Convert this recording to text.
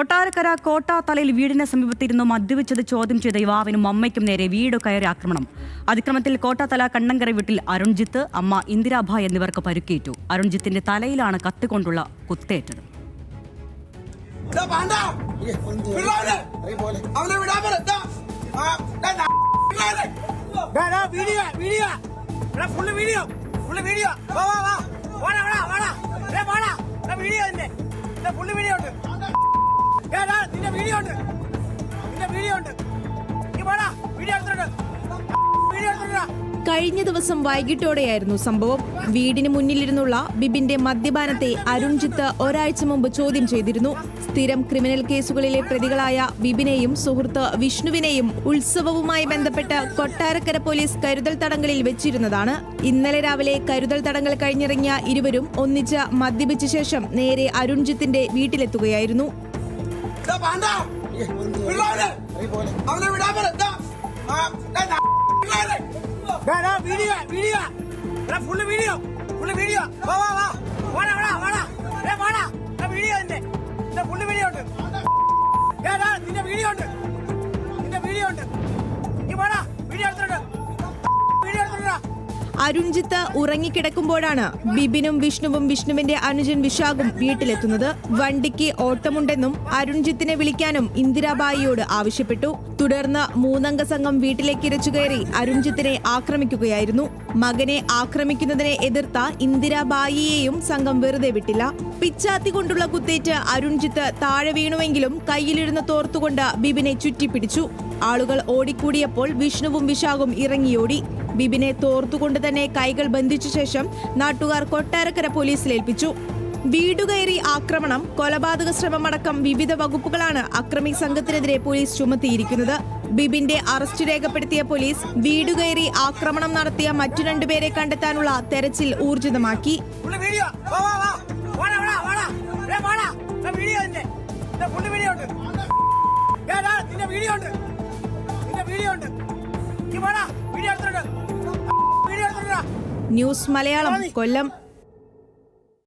കൊട്ടാരക്കര കോട്ടാത്തലയിൽ വീടിന് സമീപത്തിരുന്ന് മദ്യപിച്ചത് ചോദ്യം ചെയ്ത യുവാവിനും അമ്മയ്ക്കും നേരെ വീട് കയറി ആക്രമണം. അതിക്രമത്തിൽ കോട്ടാത്തല കണ്ണങ്കര വീട്ടിൽ അരുൺജിത്ത്, അമ്മ ഇന്ദിരാഭായ് എന്നിവർക്ക് പരുക്കേറ്റു. അരുൺജിത്തിന്റെ തലയിലാണ് കത്തിക്കൊണ്ടുള്ള കുത്തേറ്റത്. കഴിഞ്ഞ ദിവസം വൈകിട്ടോടെയായിരുന്നു സംഭവം. വീടിന് മുന്നിലിരുന്നുള്ള ബിബിന്റെ മദ്യപാനത്തെ അരുൺജിത്ത് ഒരാഴ്ച മുമ്പ് ചോദ്യം ചെയ്തിരുന്നു. സ്ഥിരം ക്രിമിനൽ കേസുകളിലെ പ്രതികളായ ബിബിനെയും സുഹൃത്ത് വിഷ്ണുവിനെയും ഉത്സവവുമായി ബന്ധപ്പെട്ട് കൊട്ടാരക്കര പോലീസ് കരുതൽ തടങ്കലിൽ വെച്ചിരുന്നതാണ്. ഇന്നലെ രാവിലെ കരുതൽ തടങ്കൽ കഴിഞ്ഞിറങ്ങിയ ഇരുവരും ഒന്നിച്ച് മദ്യപിച്ച ശേഷം നേരെ അരുൺജിത്തിന്റെ വീട്ടിലെത്തുകയായിരുന്നു. അരുൺജിത്ത് ഉറങ്ങിക്കിടക്കുമ്പോഴാണ് ബിബിനും വിഷ്ണുവും വിഷ്ണുവിന്റെ അനുജൻ വിശാഖും വീട്ടിലെത്തുന്നത്. വണ്ടിക്ക് ഓട്ടമുണ്ടെന്നും അരുൺജിത്തിനെ വിളിക്കാനും ഇന്ദിരാബായിയോട് ആവശ്യപ്പെട്ടു. തുടർന്ന് മൂന്നംഗ സംഘം വീട്ടിലേക്ക് ഇരച്ചുകയറി അരുൺജിത്തിനെ ആക്രമിക്കുകയായിരുന്നു. മകനെ ആക്രമിക്കുന്നതിനെ എതിർത്ത ഇന്ദിരാബായിയെയും സംഘം വെറുതെ വിട്ടില്ല. പിച്ചാത്തി കൊണ്ടുള്ള കുത്തേറ്റ് അരുൺജിത്ത് താഴെ വീണുവെങ്കിലും കയ്യിലിരുന്ന് തോർത്തുകൊണ്ട് ബിബിനെ ചുറ്റിപ്പിടിച്ചു. ആളുകൾ ഓടിക്കൂടിയപ്പോൾ വിഷ്ണുവും വിശാഖും ഇറങ്ങിയോടി. ബിബിനെ തോർത്തുകൊണ്ട് തന്നെ കൈകൾ ബന്ധിച്ച ശേഷം നാട്ടുകാർ കൊട്ടാരക്കര പോലീസിലേൽപ്പിച്ചു. വീടുകയറി ആക്രമണം, കൊലപാതക ശ്രമമടക്കം വിവിധ വകുപ്പുകളാണ് അക്രമി സംഘത്തിനെതിരെ പോലീസ് ചുമത്തിയിരിക്കുന്നത്. ബിബിന്റെ അറസ്റ്റ് രേഖപ്പെടുത്തിയ പോലീസ് വീടുകയറി ആക്രമണം നടത്തിയ മറ്റു രണ്ടുപേരെ കണ്ടെത്താനുള്ള തെരച്ചിൽ ഊർജിതമാക്കി. ന്യൂസ് മലയാളം, കൊല്ലം.